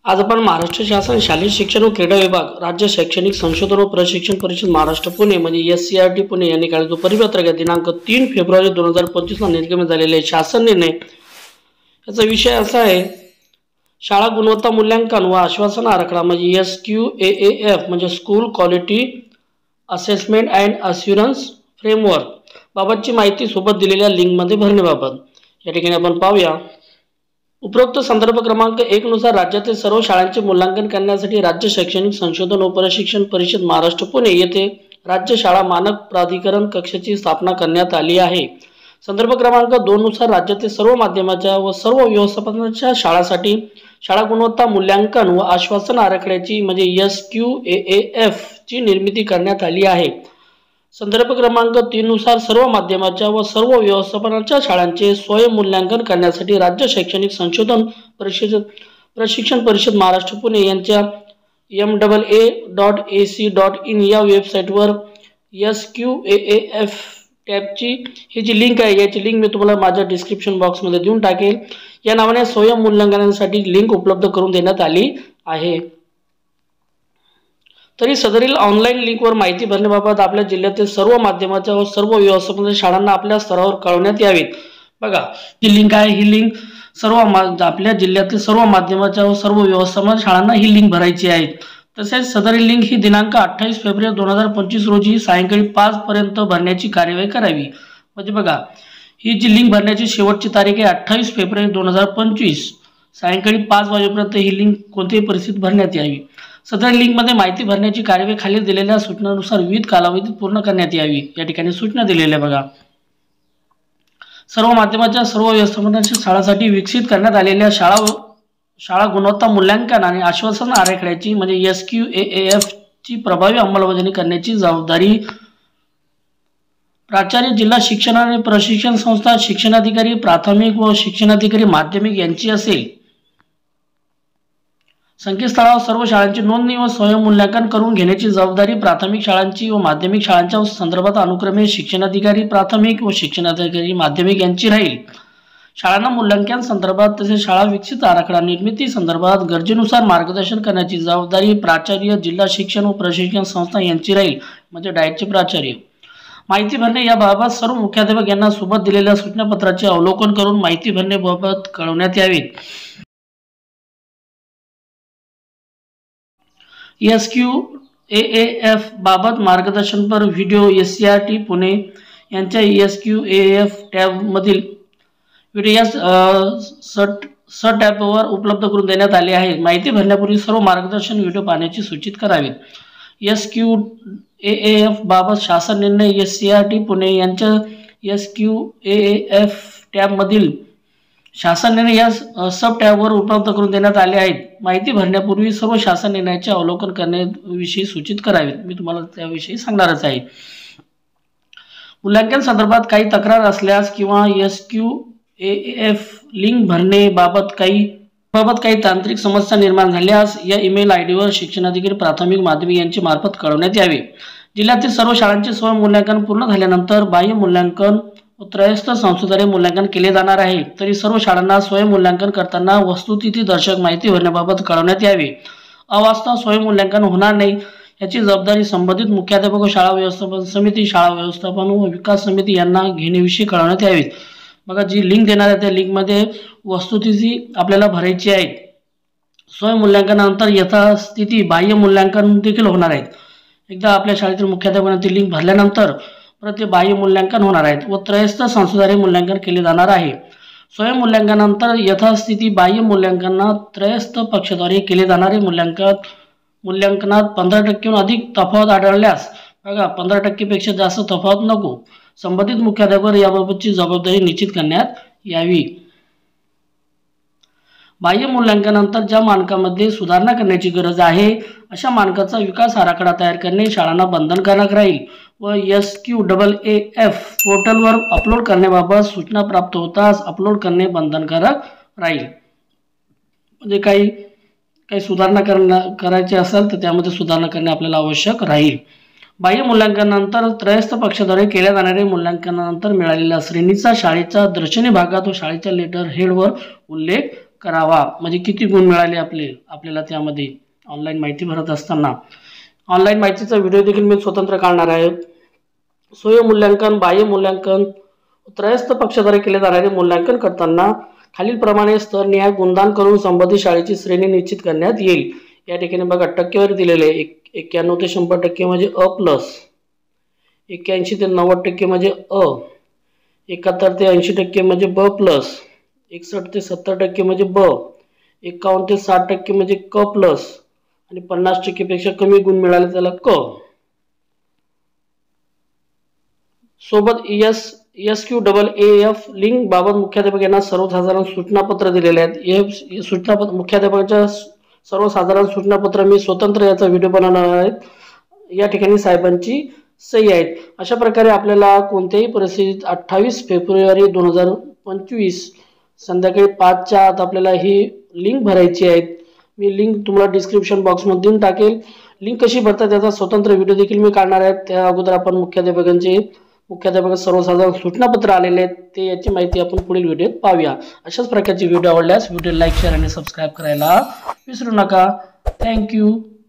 आज आपण महाराष्ट्र शासन शालेय शिक्षण व क्रीडा विभाग, राज्य शैक्षणिक संशोधन व प्रशिक्षण परिषद महाराष्ट्र पुणे म्हणजे SCRT पुणे यांनी काढलेला परिपत्रक दिनांक 3 फेब्रुवारी 2025 ला निर्गमित झालेले शासन निर्णय। याचा विषय असा आहे, शाळा गुणवत्ता मूल्यांकन व आश्वासन आराखडा म्हणजे SQAAF म्हणजे school quality assessment and assurance framework बाबतची माहिती सोबत दिलेल्या लिंक मध्ये भरण्याबाबत। या ठिकाणी आपण पाहूया। उपरोक्त संदर्भ क्रमांक 1 नुसार राज्यातील सर्व शाळांचे मूल्यांकन करण्यासाठी राज्य शैक्षणिक संशोधन व प्रशिक्षण परिषद महाराष्ट्र पुणे येथे राज्य शाळा मानक प्राधिकरण कक्षाची स्थापना करण्यात आली आहे। संदर्भ क्रमांक 2 नुसार राज्यातील सर्व माध्यमाच्या व सर्व व्यवस्थापनाच्या शाळांसाठी शाळा गुणवत्ता मूल्यांकन व आश्वासन आराखड्याची म्हणजे SQAAF ची निर्मिती करण्यात आली आहे। संदर्भ क्रमांक 3 नुसार सर्व माध्यमाच्या व सर्व व्यवस्थापनाच्या शाळांचे स्वयं मूल्यांकन करण्यासाठी राज्य शैक्षणिक संशोधन प्रशिक्षण परिषद महाराष्ट्र पुणे यांच्या MAA.AC.in या वेबसाईटवर SQAAF टॅबची ही जी लिंक आहे, याची लिंक मी तुम्हाला माझ्या डिस्क्रिप्शन बॉक्समध्ये देऊन टाकेल। या नावाने स्वयं मूल्यांकनासाठी लिंक उपलब्ध करून देण्यात आली आहे। तरी सदरील ऑनलाईन लिंकवर माहिती भरण्याबाबत आपल्या जिल्ह्यातील सर्व माध्यमाच्या व सर्व व्यवस्थापनाच्या शाळांना आपल्या स्तरावर कळवण्यात यावीत। बघा, ही लिंक आहे, ही लिंक सर्व आपल्या जिल्ह्यातील सर्व माध्यमाच्या व सर्व व्यवस्थापनाच्या शाळांना ही लिंक भरायची आहे। तसेच सदरील लिंक ही दिनांक 28 फेब्रुवारी 2025 रोजी सायंकाळी 5 पर्यंत भरण्याची कार्यवाही करावी। म्हणजे बघा, ही जी लिंक भरण्याची शेवटची तारीख आहे 28 फेब्रुवारी 2025 सायंकाळी 5 वाजेपर्यंत ही लिंक कोणत्याही परिस्थितीत भरण्यात यावी। सदर लिंक मध्ये माहिती भरण्याची कार्यवाही खाली दिलेल्या सूचनांनुसार विविध कालावधीत पूर्ण करण्यात यावी। या ठिकाणी सूचना दिलेल्या बघा। सर्व माध्यमाच्या सर्व व्यवस्थापनाच्या शाळांसाठी विकसित करण्यात आलेल्या शाळा गुणवत्ता मूल्यांकन आणि आश्वासन आराखड्याची म्हणजे SQAAF ची प्रभावी अंमलबजावणी करण्याची जबाबदारी प्राचार्य, जिल्हा शिक्षण आणि प्रशिक्षण संस्था, शिक्षणाधिकारी प्राथमिक व शिक्षणाधिकारी माध्यमिक यांची असेल। संकेतस्थळावर सर्व शाळांची नोंदणी व स्वयं मूल्यांकन करून घेण्याची जबाबदारी प्राथमिक शाळांची व माध्यमिक शाळांच्या संदर्भात अनुक्रमे शिक्षणाधिकारी प्राथमिक व शिक्षणाधिकारी माध्यमिक यांची राहील। शाळांना मूल्यांकन संदर्भात तसेच शाळा विकसित आराखडा निर्मिती संदर्भात गरजेनुसार मार्गदर्शन करण्याची जबाबदारी प्राचार्य, जिल्हा शिक्षण व प्रशिक्षण संस्था यांची राहील म्हणजे डाएटचे प्राचार्य। माहिती भरणे याबाबत सर्व मुख्याध्यापक यांना सोबत दिलेल्या सूचनापत्राचे अवलोकन करून माहिती भरण्याबाबत कळवण्यात यावे। SQAAF बाबत मार्गदर्शनपर व्हिडिओ SCRT पुणे यांच्या SQAAF टॅब मधील व्हिडिओ या सब टॅबवर उपलब्ध करून देण्यात आले आहे। माहिती भरण्यापूर्वी सर्व मार्गदर्शन व्हिडिओ पाहण्याची सूचित करावे। SQAAF बाबत शासन निर्णय SCRT पुणे यांच्या SQAAF टॅब मधील शासन निर्णय या सब टॅबवर उपलब्ध करून देण्यात आले आहेत। माहिती भरण्यापूर्वी सर्व शासन निर्णयाचे अवलोकन करण्याविषयी सूचित करावे। मी तुम्हाला त्याविषयी सांगणारच आहे। मूल्यांकन संदर्भात काही तक्रार असल्यास किंवा SQAAF लिंक भरणे बाबत काही तांत्रिक समस्या निर्माण झाल्यास या ईमेल आयडीवर शिक्षणाधिकारी प्राथमिक माध्यमिक यांच्या मार्फत कळवण्यात यावे। जिल्ह्यातील सर्व शाळांचे स्वयं मूल्यांकन पूर्ण झाल्यानंतर बाह्य मूल्यांकन व त्रयस्थ संस्थेद्वारे मूल्यांकन केले जाणार आहे। तरी सर्व शाळांना स्वयं मूल्यांकन करताना वस्तुस्थिती दर्शक माहिती भरण्याबाबत कळवण्यात यावे। अवास्तव स्वयं मूल्यांकन होणार नाही याची जबाबदारी संबंधित मुख्याध्यापक व शाळा व्यवस्थापन समिती, शाळा व्यवस्थापन व विकास समिती यांना घेण्याविषयी कळवण्यात यावे। बघा, जी लिंक देणार आहे त्या लिंक मध्ये वस्तुस्थिती आपल्याला भरायची आहे। स्वयं मूल्यांकनानंतर यथास्थिती बाह्य मूल्यांकन देखील होणार आहे। एकदा आपल्या शाळेतील मुख्याध्यापकांनी ती लिंक भरल्यानंतर परत बाह्य मूल्यांकन होणार आहेत व त्रयस्थ संस्थेद्वारे मूल्यांकन केले जाणार आहे। स्वयं मूल्यांकनानंतर यथास्थिती बाह्य मूल्यांकनात त्रयस्थ पक्षाद्वारे केले जाणारे मूल्यांकनात 15% अधिक तफावत आढळल्यास, बघा 15% पेक्षा जास्त तफावत नको, संबंधित मुख्याध्यापक याबाबतची जबाबदारी निश्चित करण्यात यावी। बाह्य मूल्यांकनानंतर ज्या मानकांमध्ये सुधारणा करण्याची गरज आहे अशा मानकाचा विकास आराखडा तयार करणे शाळांना बंधनकारक राहील व SQAAF पोर्टलवर अपलोड करण्याबाबत सूचना प्राप्त होताच अपलोड करणे बंधनकारक राहील। म्हणजे काही सुधारणा करायची असेल तर त्यामध्ये सुधारणा करणे आपल्याला आवश्यक राहील। बाह्य मूल्यांकनानंतर त्रयस्थ पक्षाद्वारे केल्या जाणाऱ्या मूल्यांकनानंतर मिळालेल्या श्रेणीचा शाळेच्या दर्शनी भागात व शाळेच्या लेटर हेडवर उल्लेख करावा, म्हणजे किती गुण मिळाले आपल्याला त्यामध्ये ऑनलाईन माहिती भरत असताना. ऑनलाईन माहितीचा व्हिडिओ देखील मी स्वतंत्र काढणार आहे. स्वयं मूल्यांकन, बाह्य मूल्यांकन, त्रयस्थ पक्षाद्वारे केले जाणारे मूल्यांकन करताना खालील प्रमाणे स्तरनिहाय गुणदान करून संबंधित शाळेची श्रेणी निश्चित करण्यात येईल. या ठिकाणी बघा टक्केवारी दिलेले आहे. 91 ते 100% म्हणजे अ प्लस, 81 ते 90% म्हणजे अ, 71 ते 80% म्हणजे ब प्लस, 61 ते 70% म्हणजे ब, 51 ते 60% म्हणजे क प्लस आणि 50% पेक्षा कमी गुण मिळाले त्याला क. सोबत SQAAF लिंक बाबत मुख्याध्यापक यांना सर्वसाधारण सूचनापत्र दिलेले आहेत. सूचनापत्र मुख्याध्यापकाच्या सर्वसाधारण सूचनापत्र मी स्वतंत्र याचा व्हिडिओ बनवणार आहे. या ठिकाणी साहेबांची सही आहेत. अशा प्रकारे आपल्याला कोणत्याही परिस्थितीत 28 फेब्रुवारी 2025 संध्याकाळी 5च्या आत आपल्याला ही लिंक भरायची आहे. मी लिंक तुम्हाला डिस्क्रिप्शन बॉक्समध्ये देऊन टाकेल. लिंक कशी भरतात त्याचा स्वतंत्र व्हिडिओ देखील मी काढणार आहे. त्या अगोदर आपण मुख्याध्यापक सर्वसाधारण सूचनापत्र आलेले आहेत ते याची माहिती आपण पुढील व्हिडिओत पाहूया. अशाच प्रकारचे व्हिडिओ आवडल्यास व्हिडिओ लाईक, शेअर आणि सबस्क्राईब करायला विसरू नका. थँक्यू.